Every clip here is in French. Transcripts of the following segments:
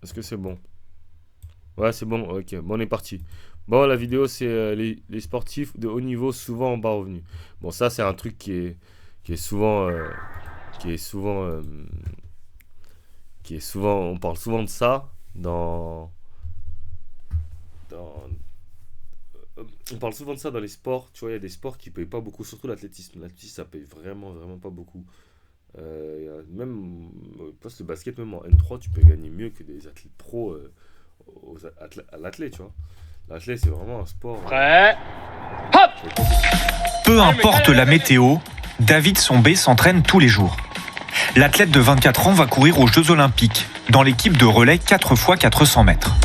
Est-ce que c'est bon? Ouais, c'est bon, ok. Bon, on est parti. Bon, la vidéo, c'est les sportifs de haut niveau souvent en bas revenu. Bon, ça, c'est un truc qui est souvent. Qui est souvent. Qui est souvent. On parle souvent de ça dans, on parle souvent de ça dans les sports. Tu vois, il y a des sports qui payent pas beaucoup, surtout l'athlétisme. L'athlétisme, ça paye vraiment, vraiment pas beaucoup. Même au poste de basket, même en N3, tu peux gagner mieux que des athlètes pro à l'athlète, tu vois. L'athlète, c'est vraiment un sport Prêt. Hop. qui est compétitif. Peu importe la météo, David Sombé s'entraîne tous les jours. L'athlète de 24 ans va courir aux Jeux Olympiques dans l'équipe de relais 4x400 mètres.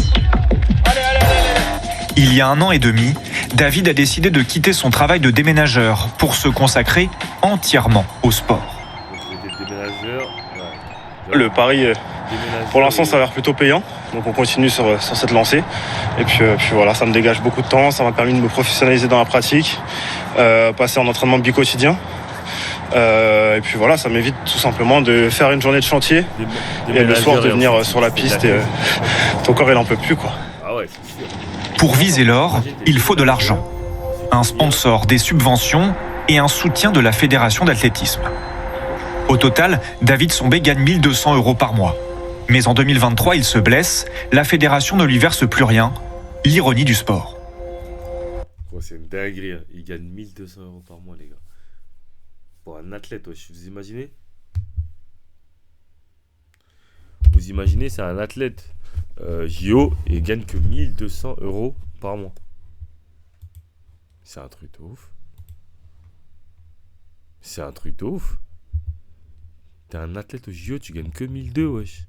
Il y a 1 an et demi, David a décidé de quitter son travail de déménageur pour se consacrer entièrement au sport. Donc, il était déménageur. Ouais. Le pari, Déménageur pour l'instant, et- ça a l'air plutôt payant. Donc on continue sur cette lancée. Et puis voilà, ça me dégage beaucoup de temps. Ça m'a permis de me professionnaliser dans la pratique, passer en entraînement bi-quotidien. Et puis voilà, ça m'évite tout simplement de faire une journée de chantier et le soir de venir sur la piste et ton corps il en peut plus quoi. Ah ouais, c'est sûr. Pour viser l'or, il faut de l'argent. Un sponsor, des subventions et un soutien de la fédération d'athlétisme. Au total, David Sombé gagne 1 200 € par mois. Mais en 2023, il se blesse, la fédération ne lui verse plus rien. L'ironie du sport. Ouais, c'est une dinguerie, hein. Il gagne 1 200 € par mois, les gars. Pour un athlète, wesh, vous imaginez? Vous imaginez, c'est un athlète JO et il gagne que 1 200 € par mois. C'est un truc de ouf. C'est un truc de ouf. T'es un athlète au JO, tu gagnes que 1 200, wesh.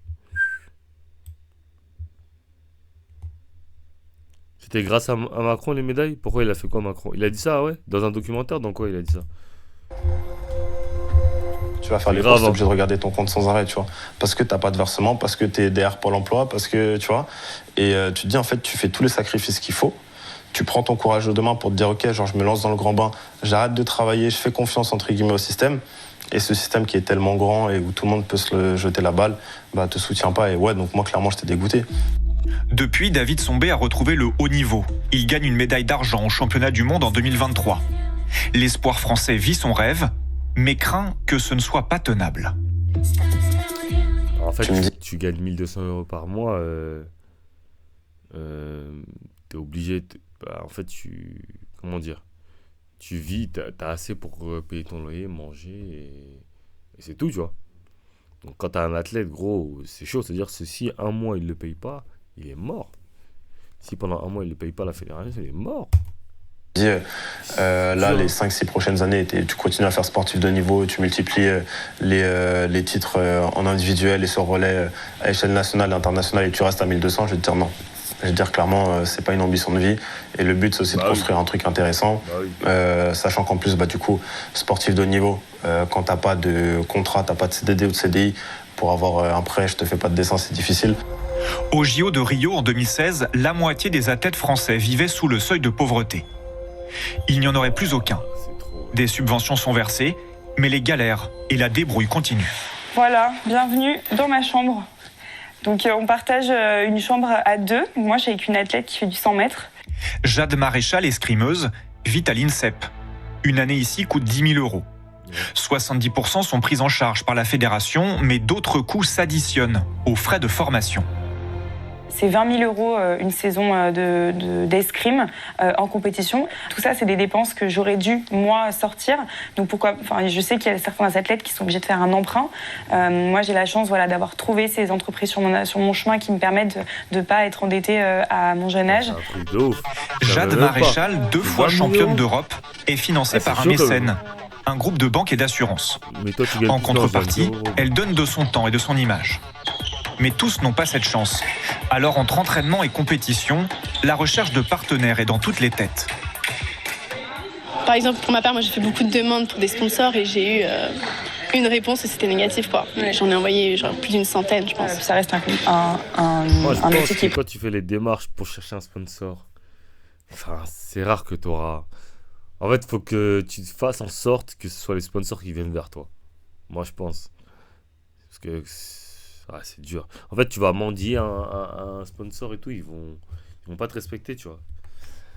C'était grâce à Macron les médailles? Pourquoi il a fait quoi Macron? Il a dit ça, ouais? Dans un documentaire, dans quoi il a dit ça? Tu vas faire les Grave, courses, t'es hein. obligé de regarder ton compte sans arrêt, tu vois. Parce que t'as pas de versement, parce que t'es derrière Pôle emploi, parce que, tu vois. Et tu te dis, en fait, tu fais tous les sacrifices qu'il faut. Tu prends ton courage de main pour te dire, ok, genre, je me lance dans le grand bain, j'arrête de travailler, je fais confiance, entre guillemets, au système. Et ce système qui est tellement grand et où tout le monde peut se jeter la balle, bah, te soutient pas. Et ouais, donc moi, clairement, j'étais dégoûté. Depuis, David Sombé a retrouvé le haut niveau. Il gagne une médaille d'argent au championnat du monde en 2023. L'espoir français vit son rêve, mais craint que ce ne soit pas tenable. En fait, Tu me dis- tu gagnes 1 200 € par mois. T'es obligé. Bah, en fait, comment dire? Tu vis, t'as assez pour payer ton loyer, manger et c'est tout, tu vois. Donc, quand t'as un athlète, gros, c'est chaud. C'est-à-dire que si un mois il le paye pas, il est mort. Si pendant un mois il le paye pas la fédération, il est mort. Dis, là, Sûr. les 5-6 prochaines années, tu continues à faire sportif de niveau, tu multiplies les titres en individuel et sur relais à échelle nationale et internationale et tu restes à 1200, je vais te dire non. Je vais te dire clairement, c'est pas une ambition de vie. Et le but, c'est aussi Bah de oui. construire un truc intéressant. Bah oui. Sachant qu'en plus, bah, du coup, sportif de haut niveau, quand t'as pas de contrat, t'as pas de CDD ou de CDI, pour avoir un prêt, je te fais pas de dessin, c'est difficile. Au JO de Rio en 2016, la moitié des athlètes français vivaient sous le seuil de pauvreté. Il n'y en aurait plus aucun. C'est trop. Des subventions sont versées, mais les galères et la débrouille continuent. Voilà, bienvenue dans ma chambre. Donc on partage une chambre à deux. Moi, je suis avec une athlète qui fait du 100 mètres. Jade Maréchal, escrimeuse, vit à l'INSEP. Une année ici coûte 10 000 €. 70% sont pris en charge par la fédération, mais d'autres coûts s'additionnent aux frais de formation. C'est 20 000 € une saison d'escrime en compétition. Tout ça, c'est des dépenses que j'aurais dû, moi, sortir. Donc pourquoi, enfin, je sais qu'il y a certains athlètes qui sont obligés de faire un emprunt. Moi, j'ai la chance voilà, d'avoir trouvé ces entreprises sur mon chemin qui me permettent de ne pas être endettée à mon jeune âge. C'est un truc de ouf. Jade J'avais même pas. Maréchal, 2 fois 20 000 championne €. d'Europe, est financée Ah, c'est par un chaud, quand même. mécène, un groupe de banque et d'assurance. Mais toi, tu gagnes En plus, non, contrepartie, 20 €. elle donne de son temps et de son image. Mais tous n'ont pas cette chance. Alors entre entraînement et compétition, la recherche de partenaires est dans toutes les têtes. Par exemple, pour ma part, moi j'ai fait beaucoup de demandes pour des sponsors et j'ai eu une réponse et c'était négatif quoi. J'en ai envoyé genre plus d'une centaine, je pense. Ça reste Moi, je un pense métier qui que quand tu fais les démarches pour chercher un sponsor, enfin, c'est rare que tu auras. En fait, il faut que tu fasses en sorte que ce soit les sponsors qui viennent vers toi. Moi, je pense. Parce que Ah, c'est dur. En fait, tu vas mendier un sponsor et tout, ils vont pas te respecter, tu vois.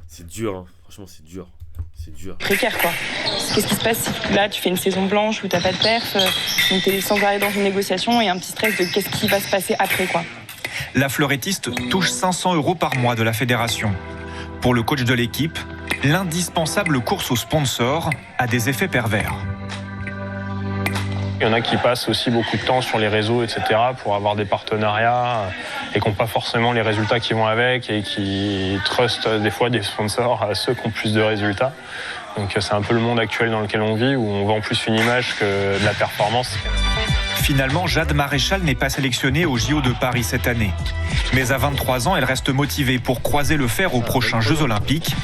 C'est dur, hein. Franchement, c'est dur. C'est dur. Précaire, quoi. Qu'est-ce qui se passe si là, tu fais une saison blanche où t'as pas de perf, donc t'es sans arrêt dans une négociation et un petit stress de qu'est-ce qui va se passer après, quoi. La fleurettiste touche 500 € par mois de la fédération. Pour le coach de l'équipe, l'indispensable course aux sponsors a des effets pervers. Il y en a qui passent aussi beaucoup de temps sur les réseaux, etc., pour avoir des partenariats et qui n'ont pas forcément les résultats qui vont avec et qui trustent des fois des sponsors à ceux qui ont plus de résultats. Donc c'est un peu le monde actuel dans lequel on vit, où on vend plus une image que de la performance. Finalement, Jade Maréchal n'est pas sélectionnée aux JO de Paris cette année. Mais à 23 ans, elle reste motivée pour croiser le fer aux prochains Jeux Olympiques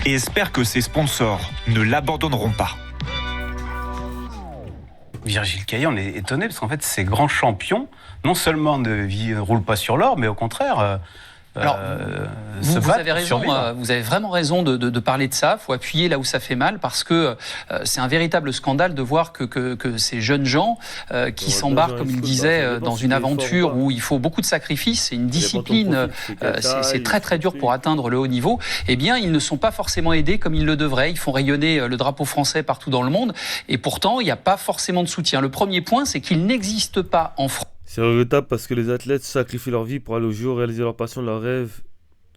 et espère que ses sponsors ne l'abandonneront pas. Virgile Caillé, on est étonné parce qu'en fait, ces grands champions, non seulement ne roulent pas sur l'or, mais au contraire, Alors, vous avez raison, vous avez vraiment raison de parler de ça. Il faut appuyer là où ça fait mal parce que c'est un véritable scandale de voir que ces jeunes gens qui s'embarquent, comme il disait, dans une aventure où il faut beaucoup de sacrifices, c'est une discipline, c'est très très dur pour atteindre le haut niveau, eh bien ils ne sont pas forcément aidés comme ils le devraient. Ils font rayonner le drapeau français partout dans le monde et pourtant il n'y a pas forcément de soutien. Le premier point, c'est qu'il n'existe pas en France. C'est regrettable parce que les athlètes sacrifient leur vie pour aller au JO, réaliser leur passion, leur rêve,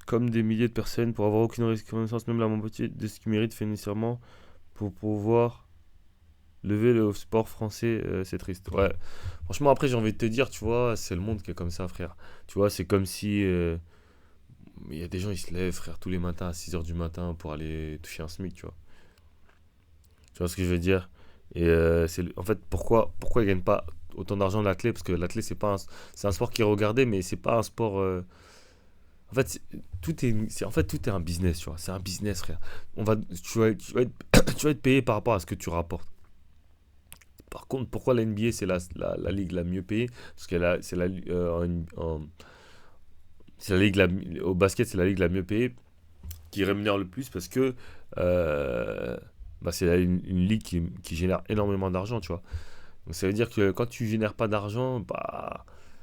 comme des milliers de personnes, pour avoir aucune reconnaissance, même la moitié de ce qu'ils méritent financièrement, pour pouvoir lever le sport français, c'est triste. Ouais. Franchement, après, j'ai envie de te dire, tu vois, c'est le monde qui est comme ça, frère. Tu vois, c'est comme si... il y a des gens, ils se lèvent, frère, tous les matins à 6h du matin pour aller toucher un SMIC, tu vois. Tu vois ce que je veux dire? Et en fait, pourquoi ils ne gagnent pas autant d'argent l'athlète? Parce que l'athlète, c'est un sport qui est regardé, mais c'est pas un sport... En fait, tout est un business, tu vois. C'est un business, frère. Tu vas être payé par rapport à ce que tu rapportes. Par contre, pourquoi la NBA, c'est la ligue la mieux payée? Parce que c'est la ligue au basket, c'est la ligue la mieux payée qui rémunère le plus parce que c'est une ligue qui génère énormément d'argent, tu vois. Donc ça veut dire que quand tu génères pas d'argent,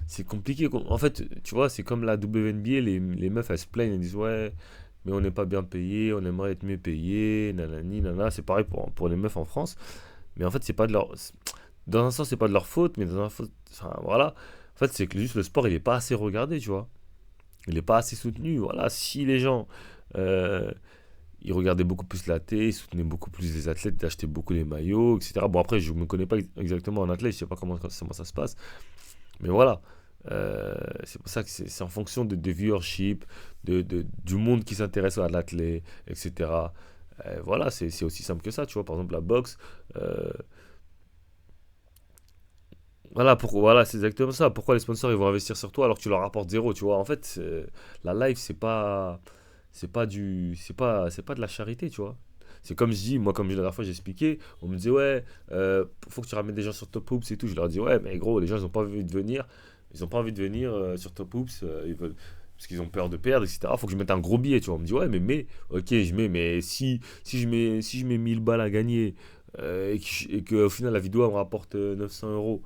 c'est compliqué. En fait, tu vois, c'est comme la WNBA, les meufs, elles se plaignent, elles disent ouais, mais on n'est pas bien payé, on aimerait être mieux payé, nanani, nanana. C'est pareil pour les meufs en France. Mais en fait, c'est pas de leur... Dans un sens, c'est pas de leur faute, mais dans un sens, enfin, voilà. En fait, c'est que juste le sport, il est pas assez regardé, tu vois. Il est pas assez soutenu. Voilà, si les gens... ils regardaient beaucoup plus la télé, ils soutenaient beaucoup plus les athlètes, ils achetaient beaucoup les maillots, etc. Bon, après, je ne me connais pas exactement en athlète, je ne sais pas comment ça se passe. Mais voilà, c'est pour ça que c'est en fonction de viewership, du monde qui s'intéresse à l'athlète, etc. Voilà, c'est aussi simple que ça, tu vois. Par exemple, la boxe, voilà, c'est exactement ça. Pourquoi les sponsors ils vont investir sur toi alors que tu leur rapportes zéro, tu vois. En fait, la live, c'est pas de la charité, tu vois. C'est comme je dis, moi, comme la dernière fois j'ai expliqué, on me disait ouais, faut que tu ramènes des gens sur Top Hoops et tout. Je leur dis ouais, mais gros, les gens ils ont pas envie de venir, sur Top Hoops, ils veulent, parce qu'ils ont peur de perdre, etc. Faut que je mette un gros billet, tu vois. On me dit ouais, ok, mais si je mets 1000 balles à gagner et que au final la vidéo elle me rapporte 900 euros,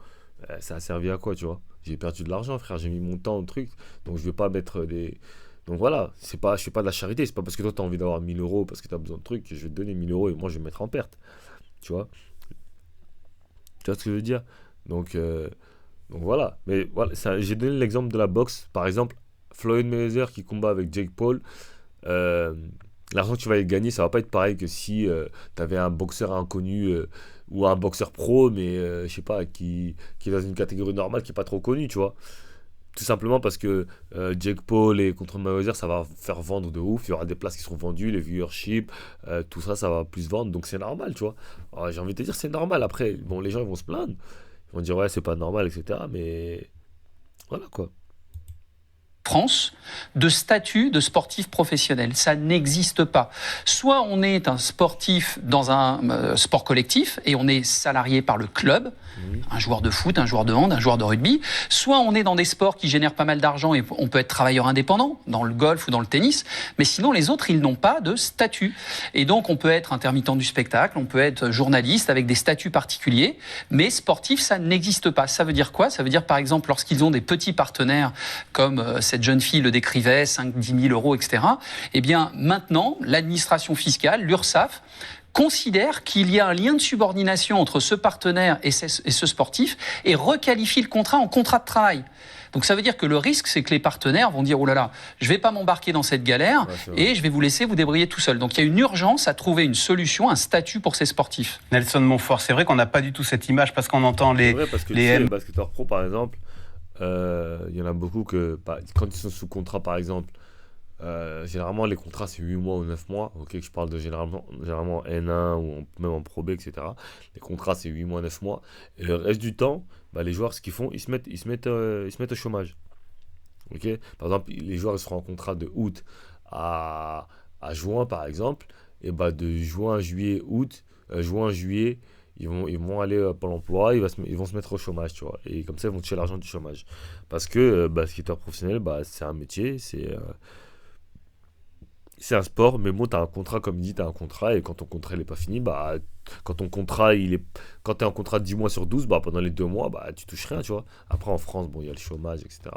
ça a servi à quoi, tu vois? J'ai perdu de l'argent, frère, j'ai mis mon temps au truc, donc je vais pas mettre des... Donc voilà, je fais pas de la charité, c'est pas parce que toi tu as envie d'avoir 1000 euros parce que tu as besoin de trucs que je vais te donner 1000 euros et moi je vais me mettre en perte. Tu vois? Tu vois ce que je veux dire? Donc voilà. Mais voilà, j'ai donné l'exemple de la boxe. Par exemple, Floyd Mayweather qui combat avec Jake Paul, l'argent que tu vas y gagner, ça va pas être pareil que si tu avais un boxeur inconnu ou un boxeur pro, mais je sais pas, qui est dans une catégorie normale, qui est pas trop connu, tu vois? Tout simplement parce que Jake Paul et contre Mayweather, ça va faire vendre de ouf. Il y aura des places qui seront vendues, les viewership, tout ça, ça va plus vendre. Donc c'est normal, tu vois. Alors, j'ai envie de te dire, c'est normal. Après, bon, les gens ils vont se plaindre. Ils vont dire, ouais, c'est pas normal, etc. Mais voilà, quoi. France de statut de sportif professionnel. Ça n'existe pas. Soit on est un sportif dans un sport collectif et on est salarié par le club, un joueur de foot, un joueur de hand, un joueur de rugby. Soit on est dans des sports qui génèrent pas mal d'argent et on peut être travailleur indépendant, dans le golf ou dans le tennis. Mais sinon, les autres, ils n'ont pas de statut. Et donc, on peut être intermittent du spectacle, on peut être journaliste avec des statuts particuliers, mais sportif, ça n'existe pas. Ça veut dire quoi ? Ça veut dire, par exemple, lorsqu'ils ont des petits partenaires comme cette jeune fille le décrivait, 5-10 000 euros, etc. Eh bien, maintenant, l'administration fiscale, l'URSSAF, considère qu'il y a un lien de subordination entre ce partenaire et ce sportif et requalifie le contrat en contrat de travail. Donc ça veut dire que le risque, c'est que les partenaires vont dire « Oh là là, je ne vais pas m'embarquer dans cette galère et je vais vous laisser vous débrouiller tout seul ». Donc il y a une urgence à trouver une solution, un statut pour ces sportifs. Nelson Montfort, c'est vrai qu'on n'a pas du tout cette image parce qu'on entend les... C'est vrai parce que les basketteurs pro, par exemple, il y en a beaucoup que quand ils sont sous contrat, par exemple, généralement les contrats c'est 8 mois ou 9 mois, ok, je parle de généralement N1 ou même en Pro B, etc. Les contrats c'est 8 mois, 9 mois, et le reste du temps, les joueurs, ce qu'ils font, ils se mettent au chômage. Ok, par exemple, les joueurs ils seront en contrat de août à juin, par exemple, et de juin, juillet, août, juin, juillet, ils vont aller pour l'emploi, ils vont se mettre au chômage, tu vois. Et comme ça, ils vont toucher l'argent du chômage. Parce que basketteur professionnel, c'est un métier, c'est un sport, mais bon, tu as un contrat, comme il dit, tu as un contrat, et quand ton contrat n'est pas fini, quand t'es en contrat de 10 mois sur 12, pendant les 2 mois, tu touches rien, tu vois. Après, en France, il y a le chômage, etc.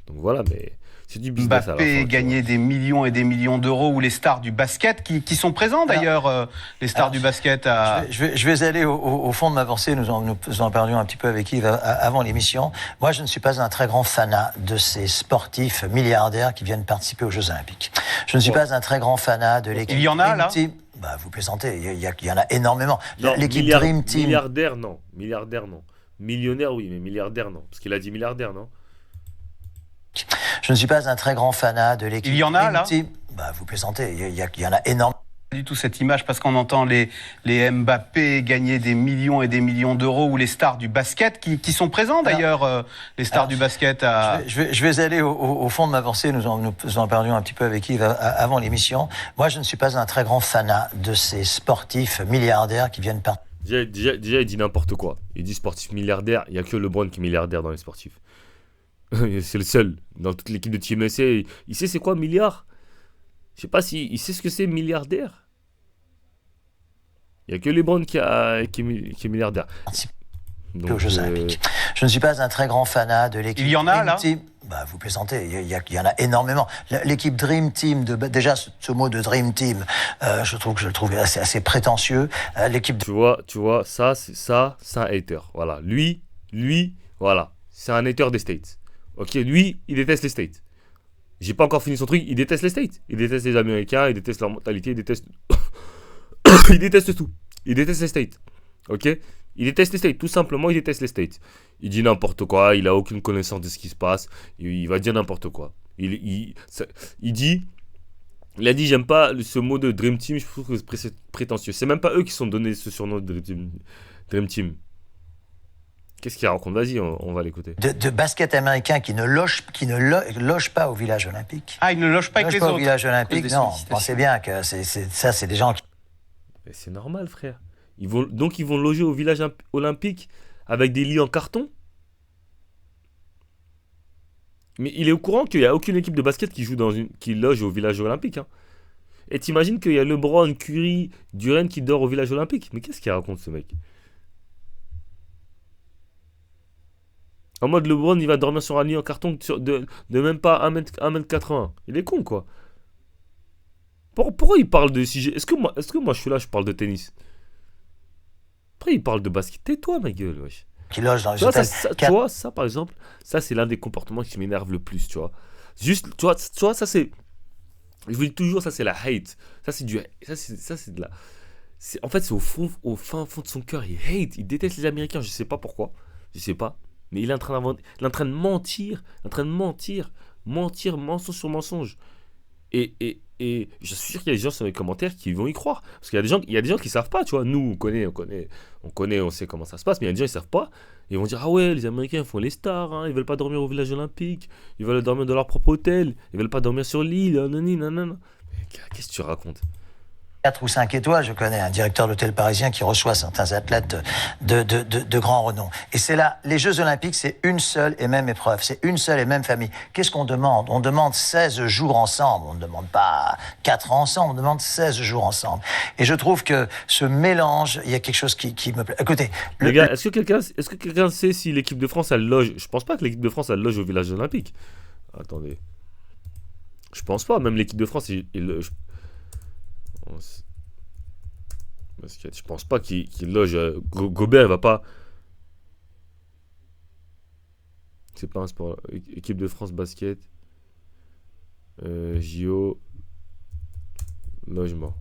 Donc voilà, mais c'est du business à la fin. Gagner des millions et des millions d'euros, ou les stars du basket qui sont présents d'ailleurs, les stars du basket. Je vais aller au fond de ma pensée, nous en parlions un petit peu avec Yves avant l'émission. Moi, je ne suis pas un très grand fanat de ces sportifs milliardaires qui viennent participer aux Jeux Olympiques. Je ne suis pas un très grand fanat de l'équipe. Il y en a là ? Vous plaisantez, il y en a énorément. Non, l'équipe Dream Team. Milliardaire, non. Millionnaire, oui, mais milliardaire, non. Parce qu'il a dit milliardaire, non ? Je ne suis pas un très grand fanat de l'équipe. Il y en a là ? Vous plaisantez, il y en a énormément. Pas du tout cette image parce qu'on entend les Mbappé gagner des millions et des millions d'euros, ou les stars du basket qui sont présents d'ailleurs, les stars du basket. Je vais aller au fond de ma pensée, nous en parlions un petit peu avec Yves avant l'émission. Moi, je ne suis pas un très grand fanat de ces sportifs milliardaires qui viennent par... Déjà, il dit n'importe quoi. Il dit sportif milliardaire, il n'y a que LeBron qui est milliardaire dans les sportifs. C'est le seul. Dans toute l'équipe de Team USA, il sait c'est quoi milliard ? Je sais pas si il sait ce que c'est milliardaire. Il n'y a que LeBron qui est milliardaire. Donc, aux Jeux Olympiques. Je ne suis pas un très grand fanat de l'équipe. Il y en a là ? Vous plaisantez, il y en a énormément. L'équipe Dream Team, déjà ce mot de Dream Team, je le trouve assez prétentieux. L'équipe. Tu vois, ça c'est un hater. Voilà, lui, voilà, c'est un hater des States. Ok, lui, il déteste les States. J'ai pas encore fini son truc, il déteste les States. Il déteste les Américains, il déteste leur mentalité, il déteste... il déteste tout. Il déteste les States. Ok ? Il déteste les States, tout simplement, il déteste les States. Il dit n'importe quoi, il a aucune connaissance de ce qui se passe, il va dire n'importe quoi. Il a dit j'aime pas ce mot de Dream Team, je trouve que c'est prétentieux. C'est même pas eux qui sont donné ce surnom de Dream Team. Qu'est-ce qu'il raconte ? Vas-y, on va l'écouter. De basket américain qui ne loge pas au village olympique. Ah, il ne loge pas avec les autres. Au village olympique, non. Pensez bien que c'est des gens qui... Mais c'est normal, frère. Ils vont loger au village olympique avec des lits en carton. Mais il est au courant qu'il n'y a aucune équipe de basket qui loge au village olympique. Hein. Et t'imagines qu'il y a LeBron, Curry, Durant qui dort au village olympique. Mais qu'est-ce qu'il raconte, ce mec ? En mode LeBron, il va dormir sur un lit en carton de même pas 1m80. Il est con, quoi. Pourquoi il parle de sujet ? Est-ce que moi je suis là, je parle de tennis ? Après, il parle de basket. Tais-toi, ma gueule, wesh. Qui loge dans les hôtels. Tu vois, ça, par exemple, ça, c'est l'un des comportements qui m'énerve le plus, tu vois. Juste, tu vois, ça, c'est... Je vous dis toujours, ça, c'est la hate. Ça, c'est de la... En fait, c'est au fin fond de son cœur. Il hate, il déteste les Américains. Je sais pas pourquoi. Je sais pas. Mais il est en train de mentir. Mentir, mensonge sur mensonge. Et Et je suis sûr qu'il y a des gens sur les commentaires qui vont y croire. Parce qu'il y a des gens qui savent pas, tu vois. Nous, on sait comment ça se passe, mais il y a des gens qui savent pas. Ils vont dire, ah ouais, les Américains font les stars, hein, ils veulent pas dormir au village olympique, ils veulent dormir dans leur propre hôtel, ils veulent pas dormir sur l'île, nanana. Qu'est-ce que tu racontes? 4 ou 5 étoiles, je connais un directeur d'hôtel parisien qui reçoit certains athlètes de grand renom. Et c'est là, les Jeux Olympiques, c'est une seule et même épreuve, c'est une seule et même famille. Qu'est-ce qu'on demande? On demande 16 jours ensemble, on ne demande pas 4 ans ensemble, on demande 16 jours ensemble. Et je trouve que ce mélange, il y a quelque chose qui me plaît. Écoutez... Les gars, est-ce que quelqu'un sait si l'équipe de France, elle loge? Je pense pas que l'équipe de France, elle loge au village olympique. Attendez. Je pense pas, même l'équipe de France, je pense pas qu'il loge. Gobert, il va pas. C'est pas un sport. Équipe de France basket. JO. Logement.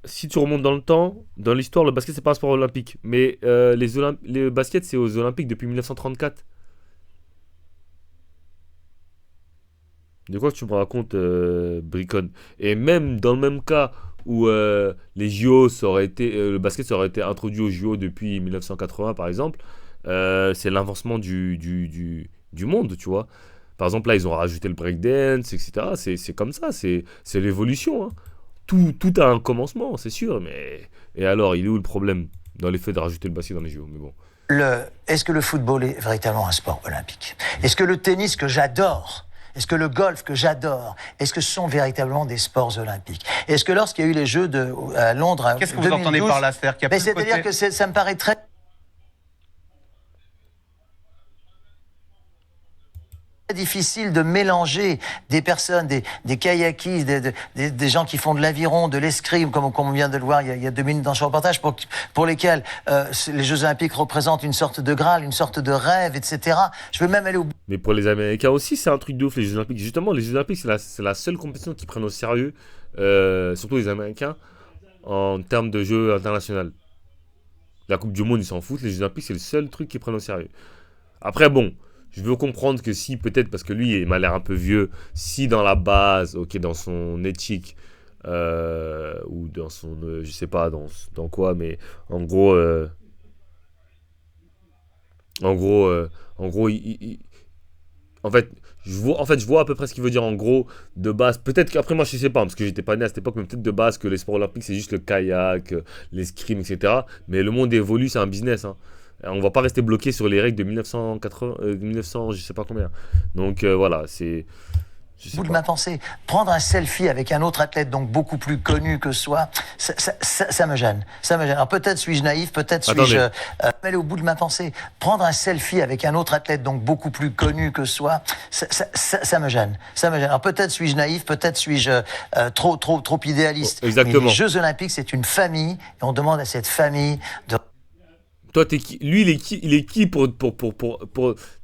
Si tu remontes dans le temps, dans l'histoire, le basket, c'est pas un sport olympique. Mais le basket, c'est aux Olympiques depuis 1934. De quoi tu me racontes, Bricon? Et même dans le même cas où les JO, le basket, ça aurait été introduit aux JO depuis 1980, par exemple, c'est l'avancement du monde, tu vois. Par exemple, là, ils ont rajouté le breakdance, etc. C'est comme ça, c'est l'évolution. Hein. Tout a un commencement, c'est sûr. Mais... Et alors, il est où le problème dans l'effet de rajouter le basket dans les JO? Mais bon. Est-ce que le football est véritablement un sport olympique? Est-ce que le tennis que j'adore, est-ce que le golf que j'adore, est-ce que ce sont véritablement des sports olympiques? Est-ce que lorsqu'il y a eu les Jeux à Londres... Qu'est-ce que vous entendez par là? C'est-à-dire que ça me paraît très... difficile de mélanger des personnes, des kayakistes, des gens qui font de l'aviron, de l'escrime, comme on vient de le voir il y a 2 minutes dans ce reportage, pour lesquels les Jeux Olympiques représentent une sorte de Graal, une sorte de rêve, etc. Je veux même aller au bout. Mais pour les Américains aussi, c'est un truc de ouf, les Jeux Olympiques. Justement, les Jeux Olympiques, c'est la seule compétition qu'ils prennent au sérieux, surtout les Américains, en termes de jeux internationaux. La Coupe du Monde, ils s'en foutent. Les Jeux Olympiques, c'est le seul truc qu'ils prennent au sérieux. Après, bon... Je veux comprendre que si, peut-être, parce que lui, il m'a l'air un peu vieux, si dans la base, ok, dans son éthique, ou dans son, je sais pas, dans quoi, mais en gros, en fait, je vois à peu près ce qu'il veut dire en gros, de base, peut-être qu'après moi je sais pas, parce que j'étais pas né à cette époque, mais peut-être de base que les sports olympiques c'est juste le kayak, l'escrime, etc. Mais le monde évolue, c'est un business, hein. On va pas rester bloqué sur les règles de 1900, je sais pas combien. Donc voilà, c'est... Au bout de ma pensée, prendre un selfie avec un autre athlète donc beaucoup plus connu que soi, ça me gêne. Ça me gêne. Alors peut-être suis-je naïf, peut-être suis-je... mais au bout de ma pensée, prendre un selfie avec un autre athlète donc beaucoup plus connu que soi, ça me gêne. Ça me gêne. Alors peut-être suis-je naïf, peut-être suis-je trop idéaliste. Exactement. Mais les Jeux Olympiques, c'est une famille, et on demande à cette famille de... Toi, t'es qui? Lui, il est qui pour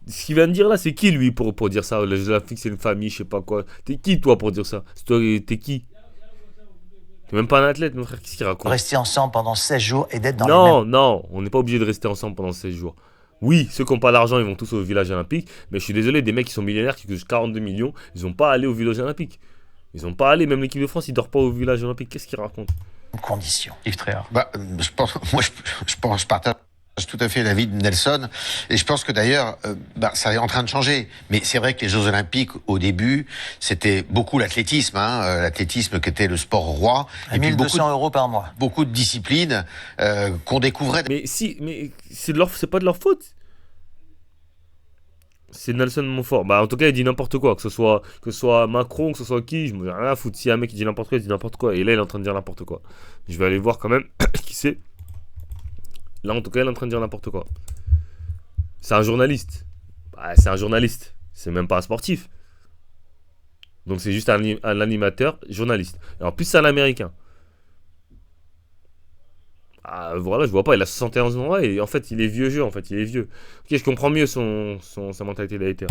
ce qu'il vient de dire là, c'est qui lui pour dire ça? Les Jeux Olympiques, c'est une famille, je sais pas quoi. T'es qui toi pour dire ça? T'es qui? T'es même pas un athlète, mon frère, qu'est-ce qu'il raconte? Rester ensemble pendant 16 jours et d'être dans les mêmes... Non, on n'est pas obligé de rester ensemble pendant 16 jours. Oui, ceux qui n'ont pas d'argent, ils vont tous au village olympique, mais je suis désolé, des mecs qui sont millionnaires, qui coûtent 42 millions, ils n'ont pas allé au village olympique. Ils n'ont pas allé, même l'équipe de France, ils ne dorment pas au village olympique. Qu'est-ce qu'ils racontent? Conditions. Yves Tréhard. Je partage tout à fait l'avis de Nelson, et je pense que d'ailleurs, ça est en train de changer. Mais c'est vrai que les Jeux Olympiques, au début, c'était beaucoup l'athlétisme, l'athlétisme qui était le sport roi. Et 1200 euros par mois. Beaucoup de disciplines qu'on découvrait. Mais c'est pas de leur faute. C'est Nelson Montfort. En tout cas, il dit n'importe quoi, que ce soit Macron, que ce soit qui, je me dis rien à foutre. Si un mec qui dit n'importe quoi, il dit n'importe quoi. Et là, il est en train de dire n'importe quoi. Je vais aller voir quand même qui c'est. Là, en tout cas, il est en train de dire n'importe quoi. C'est un journaliste. C'est un journaliste. C'est même pas un sportif. Donc, c'est juste un animateur journaliste. Et en plus, c'est un Américain. Voilà, je vois pas. Il a 71 ans et en fait, il est vieux jeu. En fait, il est vieux. Ok, je comprends mieux sa mentalité d'hater.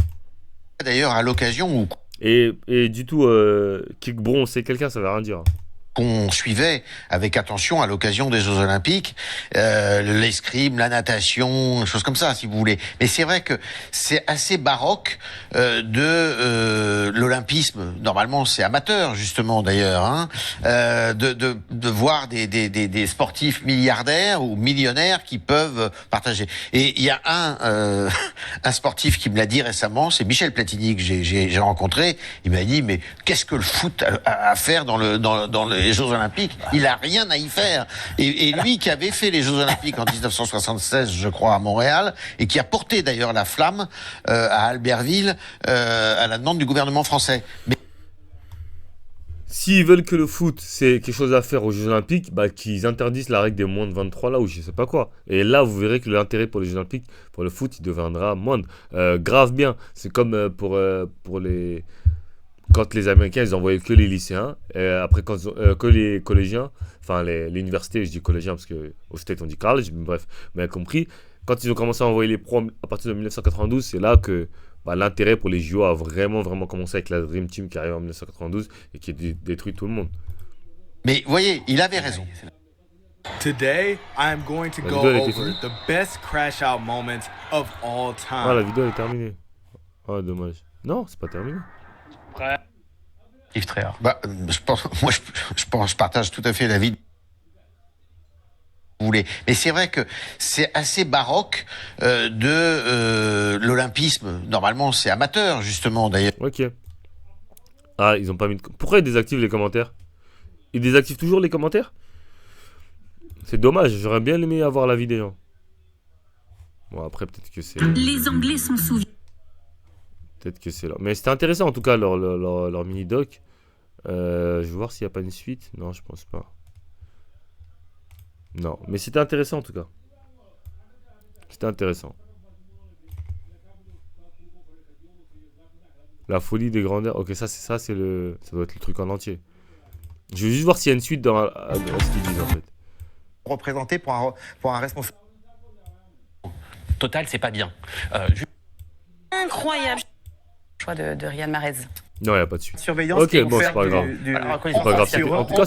D'ailleurs, à l'occasion où... Et du tout, Kick Bron, c'est quelqu'un, ça veut rien dire. qu'on suivait avec attention à l'occasion des Jeux Olympiques, l'escrime, la natation, choses comme ça, si vous voulez. Mais c'est vrai que c'est assez baroque de l'olympisme. Normalement, c'est amateur, justement, d'ailleurs, hein, de voir des sportifs milliardaires ou millionnaires qui peuvent partager. Et il y a un sportif qui me l'a dit récemment, c'est Michel Platini que j'ai rencontré. Il m'a dit, mais qu'est-ce que le foot a à faire dans les Jeux Olympiques? Il a rien à y faire. Et lui qui avait fait les Jeux Olympiques en 1976, je crois, à Montréal, et qui a porté d'ailleurs la flamme à Albertville à la demande du gouvernement français. Mais s'ils veulent que le foot, c'est quelque chose à faire aux Jeux Olympiques, bah, qu'ils interdisent la règle des moins de 23 là, ou je sais pas quoi. Et là, vous verrez que l'intérêt pour les Jeux Olympiques, pour le foot, il deviendra moindre. Grave bien. C'est comme pour les... Quand les Américains, ils envoyaient que les lycéens, après quand que les collégiens, enfin les universités, je dis collégiens parce qu'au States on dit college, mais bref, mais compris. Quand ils ont commencé à envoyer les pros à partir de 1992, c'est là que l'intérêt pour les JO a vraiment commencé avec la Dream Team qui arrive en 1992 et qui détruit tout le monde. Mais vous voyez, il avait raison. Today, I am going to go over the best crash out moments of all time. Ah, la vidéo est terminée. Ah, dommage. Non, c'est pas terminé. Yves Tréhard. Je partage tout à fait l'avis. Vous voulez. Mais c'est vrai que c'est assez baroque de l'olympisme. Normalement, c'est amateur, justement, d'ailleurs. Ok. Ah, ils ont pas mis de... Pourquoi ils désactivent les commentaires? Ils désactivent toujours les commentaires? C'est dommage, j'aurais bien aimé avoir l'avis des gens. Bon, après, peut-être que c'est... Les Anglais s'en souviennent. Peut-être que c'est là. Mais c'était intéressant, en tout cas, leur mini-doc. Je vais voir s'il n'y a pas une suite. Non, je pense pas. Non, mais c'était intéressant, en tout cas. C'était intéressant. La folie des grandeurs. Ok, ça c'est le... Ça doit être le truc en entier. Je vais juste voir s'il y a une suite dans à ce qu'ils disent, en fait. Représenté pour un responsable. Total, c'est pas bien. Incroyable choix de Riyad Mahrez. Non, il n'y a pas de suite. Surveillance. Ok, bon, c'est pas grave. C'est pas grave. En tout cas,